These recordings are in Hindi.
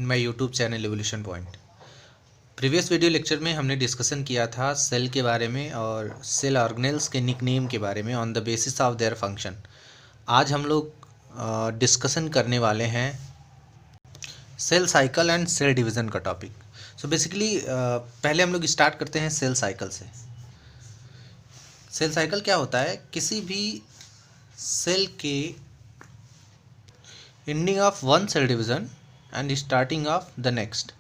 My YouTube channel evolution point. Previous video lecture में हमने डिस्कशन किया था सेल के बारे में और सेल ऑर्गेनेल्स के निकनेम के बारे में on the basis of their function. आज हम लोग डिस्कशन करने वाले हैं cell cycle and cell division का टॉपिक। सो बेसिकली पहले हम लोग स्टार्ट करते हैं सेल साइकिल से। सेल साइकिल क्या होता है? किसी भी सेल के ending of one cell division and starting of the next.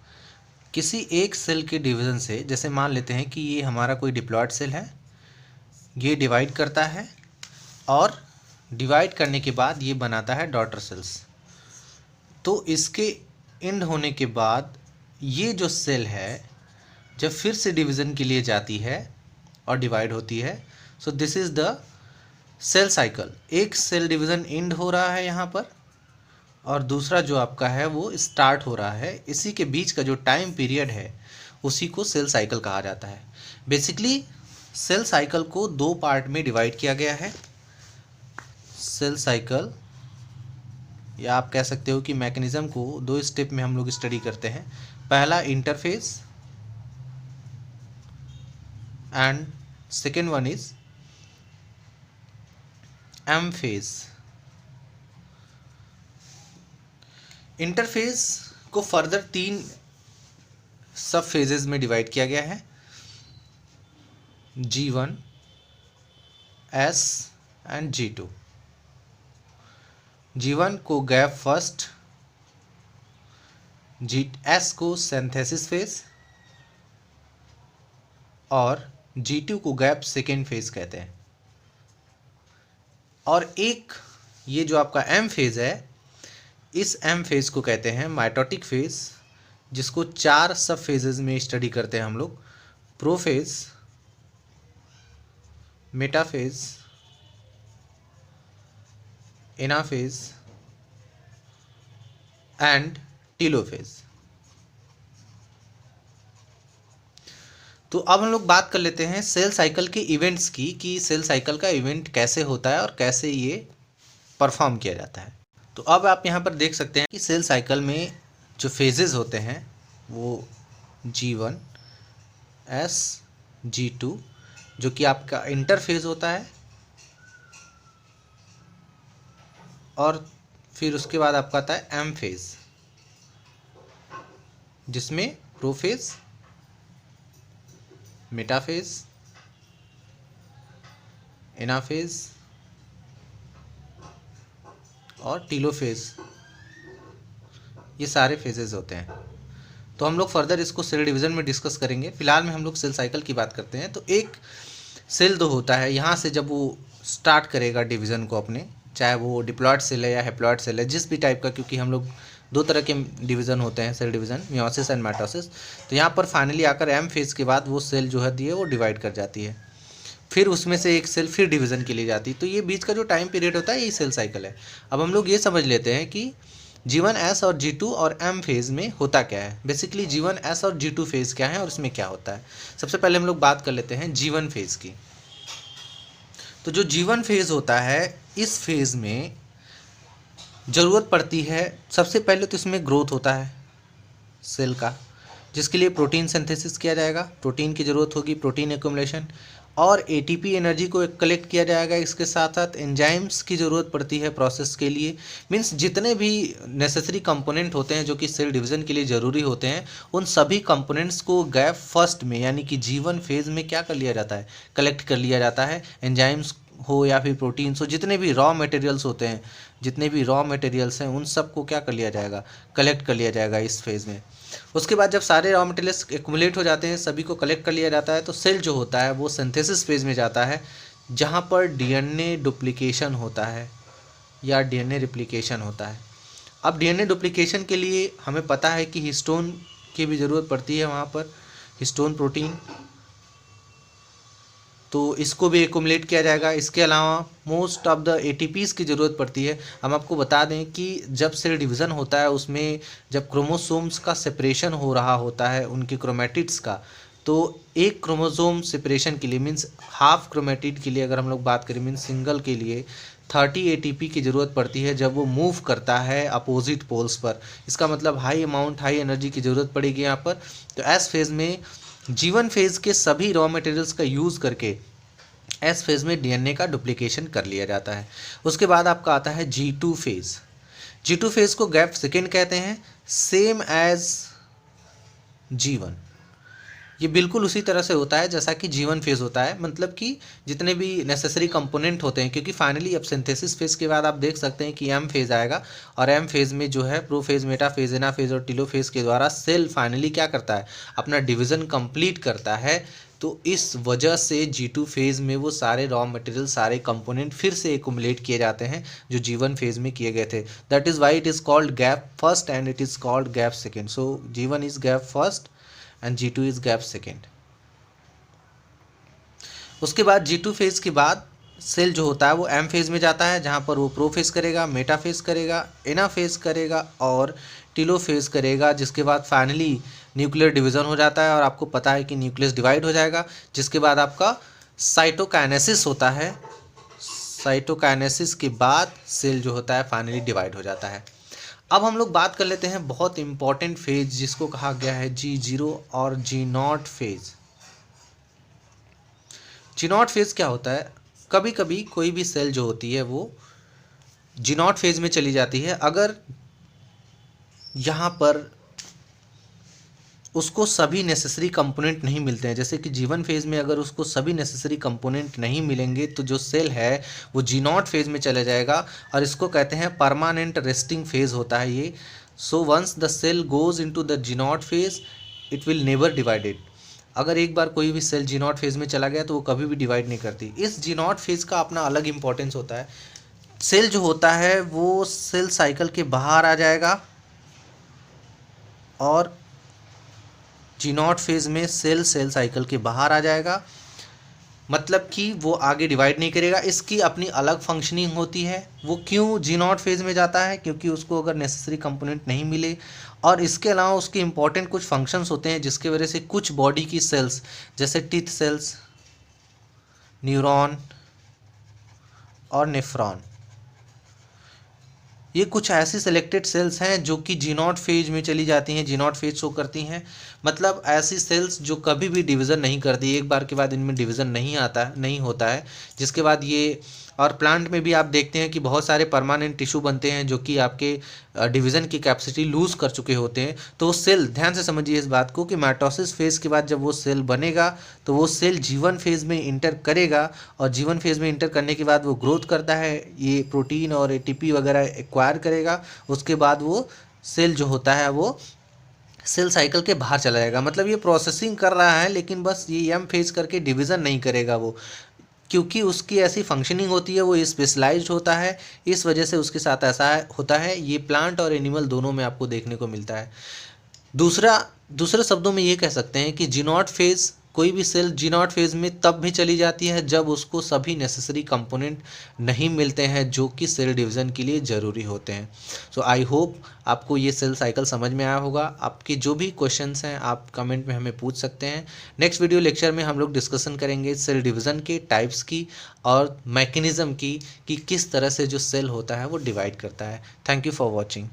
किसी एक सेल के डिवीज़न से, जैसे मान लेते हैं कि ये हमारा कोई डिप्लॉयड सेल है, ये डिवाइड करता है और डिवाइड करने के बाद ये बनाता है डॉटर सेल्स। तो इसके एंड होने के बाद ये जो सेल है जब फिर से डिवीज़न के लिए जाती है और डिवाइड होती है, so this is the cell cycle. एक सेल डिवीज़न एंड हो रहा है यहाँ पर और दूसरा जो आपका है वो स्टार्ट हो रहा है। इसी के बीच का जो टाइम पीरियड है उसी को सेल साइकिल कहा जाता है। बेसिकली सेल साइकिल को दो पार्ट में डिवाइड किया गया है। सेल साइकिल, या आप कह सकते हो कि मैकेनिज्म को दो स्टेप में हम लोग स्टडी करते हैं। पहला interphase and second one is M phase. Interphase को फर्दर तीन सब फेजेस में डिवाइड किया गया है, G1, S and G2। G1 को गैप फर्स्ट, S को सिंथेसिस फेज और G2 को गैप सेकेंड फेज कहते हैं। और एक ये जो आपका M फेज है, इस M फेज को कहते हैं माइटोटिक फेज, जिसको चार सब फेजेस में स्टडी करते हैं हम लोग। Prophase, metaphase, anaphase and telophase. तो अब हम लोग बात कर लेते हैं सेल साइकिल के इवेंट्स की, कि सेल साइकिल का इवेंट कैसे होता है और कैसे ये परफॉर्म किया जाता है। तो अब आप यहाँ पर देख सकते हैं कि सेल साइकिल में जो फेजेस होते हैं वो G1, S, G2, जो कि आपका इंटरफेज होता है, और फिर उसके बाद आपका आता है M फेज, जिसमें प्रोफेज, मेटाफेज, एनाफेज और टीलोफेज, ये सारे फेजेस होते हैं। तो हम लोग फर्दर इसको सेल डिवीज़न में डिस्कस करेंगे। फिलहाल में हम लोग सेल साइकिल की बात करते हैं। तो एक सेल दो होता है, यहाँ से जब वो स्टार्ट करेगा डिवीज़न को अपने, चाहे वो डिप्लॉयड सेल है या हैप्लॉयड सेल है, जिस भी टाइप का, क्योंकि हम लोग दो तरह के डिवीज़न होते हैं cell division, meiosis and mitosis. तो यहाँ पर फाइनली आकर एम फेज के बाद वो सेल जो है वो डिवाइड कर जाती है, फिर उसमें से एक सेल फिर डिवीज़न के लिए जाती है। तो ये बीच का जो टाइम पीरियड होता है यही सेल साइकिल है। अब हम लोग ये समझ लेते हैं कि G1, S और G2 और M फेज़ में होता क्या है। बेसिकली G1, S और G2 फेज़ क्या है और इसमें क्या होता है। सबसे पहले हम लोग बात कर लेते हैं G1 फेज़ की। तो जो G1 फेज़ होता है, इस फेज़ में ज़रूरत पड़ती है, सबसे पहले तो इसमें ग्रोथ होता है सेल का, जिसके लिए प्रोटीन सिंथेसिस किया जाएगा, प्रोटीन की ज़रूरत होगी, प्रोटीन एक्युमुलेशन, और एटीपी एनर्जी को कलेक्ट किया जाएगा। इसके साथ साथ एंजाइम्स की ज़रूरत पड़ती है प्रोसेस के लिए। मीन्स जितने भी नेसेसरी कंपोनेंट होते हैं जो कि सेल डिवीज़न के लिए ज़रूरी होते हैं, उन सभी कंपोनेंट्स को गैप फर्स्ट में, यानी कि G1 फेज़ में क्या कर लिया जाता है, कलेक्ट कर लिया जाता है। एंजाइम्स हो या फिर प्रोटीन्स हो, जितने भी रॉ मटेरियल्स होते हैं, जितने भी रॉ मटेरियल्स हैं, उन सब को क्या कर लिया जाएगा, कलेक्ट कर लिया जाएगा इस फेज़ में। उसके बाद जब सारे रॉ मटेरियल्स एक्युमुलेट हो जाते हैं, सभी को कलेक्ट कर लिया जाता है, तो सेल जो होता है वो सिंथेसिस फेज़ में जाता है, जहाँ पर डीएनए डुप्लीकेशन होता है या डीएनए रिप्लिकेशन होता है। अब डीएनए डुप्लीकेशन के लिए हमें पता है कि हिस्टोन की भी ज़रूरत पड़ती है वहाँ पर, हिस्टोन प्रोटीन, तो इसको भी एक्युमुलेट किया जाएगा। इसके अलावा मोस्ट ऑफ द एटीपीज़ की ज़रूरत पड़ती है। हम आपको बता दें कि जब सेल डिवीज़न होता है, उसमें जब क्रोमोसोम्स का सेपरेशन हो रहा होता है, उनके क्रोमेटिड्स का, तो एक क्रोमोसोम सेपरेशन के लिए मीन्स हाफ क्रोमेटिड के लिए अगर हम लोग बात करें मीन्स सिंगल के लिए 30 ATP की ज़रूरत पड़ती है जब वो मूव करता है अपोजिट पोल्स पर। इसका मतलब हाई एनर्जी की ज़रूरत पड़ेगी यहाँ पर। तो एस फेज़ में G1 फेज़ के सभी रॉ मटेरियल्स का यूज़ करके एस फेज़ में DNA का डुप्लीकेशन कर लिया जाता है। उसके बाद आपका आता है G2 फेज़। G2 फेज़ को गैप सेकेंड कहते हैं, सेम एज G1। ये बिल्कुल उसी तरह से होता है जैसा कि G1 फेज़ होता है, मतलब कि जितने भी नेसेसरी कंपोनेंट होते हैं, क्योंकि फाइनली अब सिंथेसिस फेज़ के बाद आप देख सकते हैं कि एम फेज़ आएगा और एम फेज़ में जो है प्रोफेज़, मेटाफेज़, एनाफेज़ और टेलोफेज़ के द्वारा सेल फाइनली क्या करता है, अपना डिवीज़न कंप्लीट करता है। तो इस वजह से G2 फेज़ में वो सारे रॉ मटेरियल, सारे कंपोनेंट फिर से एक्युमुलेट किए जाते हैं जो G1 फेज़ में किए गए थे। That is why it is called gap first and it is called gap second. So G1 is gap first and G2 is gap second. उसके बाद G2 फेज़ के बाद सेल जो होता है वो एम फेज़ में जाता है, जहाँ पर वो प्रोफेज़ करेगा, मेटाफेज़ करेगा, एनाफेज़ करेगा और टेलोफेज़ करेगा, जिसके बाद फाइनली न्यूक्लियर डिवीज़न हो जाता है और आपको पता है कि न्यूक्लियस डिवाइड हो जाएगा, जिसके बाद आपका साइटोकाइनेसिस होता है। साइटोकाइनेसिस के बाद सेल जो होता है फाइनली डिवाइड हो जाता है। अब हम लोग बात कर लेते हैं बहुत इंपॉर्टेंट फेज़ जिसको कहा गया है G0 और G0 फेज़। G0 फेज़ क्या होता है, कभी कभी कोई भी सेल जो होती है वो G0 फेज़ में चली जाती है अगर यहाँ पर उसको सभी नेसेसरी कंपोनेंट नहीं मिलते हैं। जैसे कि G1 फेज़ में अगर उसको सभी नेसेसरी कंपोनेंट नहीं मिलेंगे तो जो सेल है वो G0 फेज़ में चला जाएगा और इसको कहते हैं परमानेंट रेस्टिंग फेज़ होता है ये। So once the cell goes into the G0 phase it will never divided. अगर एक बार कोई भी सेल G0 फेज़ में चला गया तो वो कभी भी डिवाइड नहीं करती। इस G0 फेज़ का अपना अलग इंपॉर्टेंस होता है। सेल जो होता है वो सेल साइकिल के बाहर आ जाएगा और G0 फेज़ में सेल साइकिल के बाहर आ जाएगा, मतलब कि वो आगे डिवाइड नहीं करेगा। इसकी अपनी अलग फंक्शनिंग होती है। वो क्यों G0 फेज़ में जाता है, क्योंकि उसको अगर नेसेसरी कंपोनेंट नहीं मिले और इसके अलावा उसके इंपॉर्टेंट कुछ फंक्शंस होते हैं जिसके वजह से कुछ बॉडी की सेल्स जैसे टीथ सेल्स, न्यूरॉन और नेफ्रॉन, ये कुछ ऐसी सेलेक्टेड सेल्स हैं जो कि G0 फेज में चली जाती हैं, G0 फेज शो करती हैं। मतलब ऐसी सेल्स जो कभी भी डिवीज़न नहीं करती, एक बार के बाद इनमें डिवीज़न नहीं होता है, जिसके बाद ये और प्लांट में भी आप देखते हैं कि बहुत सारे परमानेंट टिश्यू बनते हैं जो कि आपके डिवीज़न की कैपेसिटी लूज़ कर चुके होते हैं। तो वो सेल, ध्यान से समझिए इस बात को कि माइटोसिस फेज़ के बाद जब वो सेल बनेगा तो वो सेल G1 फेज़ में इंटर करेगा और G1 फेज़ में इंटर करने के बाद वो ग्रोथ करता है, ये प्रोटीन और ATP वगैरह एक्वायर करेगा। उसके बाद वो सेल जो होता है वो सेल साइकिल के बाहर चला जाएगा। मतलब ये प्रोसेसिंग कर रहा है लेकिन बस ये एम फेज़ करके डिवीज़न नहीं करेगा वो, क्योंकि उसकी ऐसी फंक्शनिंग होती है, वो स्पेशलाइज्ड होता है, इस वजह से उसके साथ ऐसा होता है। ये प्लांट और एनिमल दोनों में आपको देखने को मिलता है। दूसरे शब्दों में ये कह सकते हैं कि G0 फेज़, कोई भी सेल G0 फेज़ में तब भी चली जाती है जब उसको सभी नेसेसरी कंपोनेंट नहीं मिलते हैं जो कि सेल डिवीज़न के लिए ज़रूरी होते हैं। सो आई होप आपको ये सेल साइकिल समझ में आया होगा। आपके जो भी क्वेश्चंस हैं आप कमेंट में हमें पूछ सकते हैं। नेक्स्ट वीडियो लेक्चर में हम लोग डिस्कशन करेंगे सेल डिवीज़न के टाइप्स की और मैकेनिज़्म की, कि किस तरह से जो सेल होता है वो डिवाइड करता है। Thank you for watching.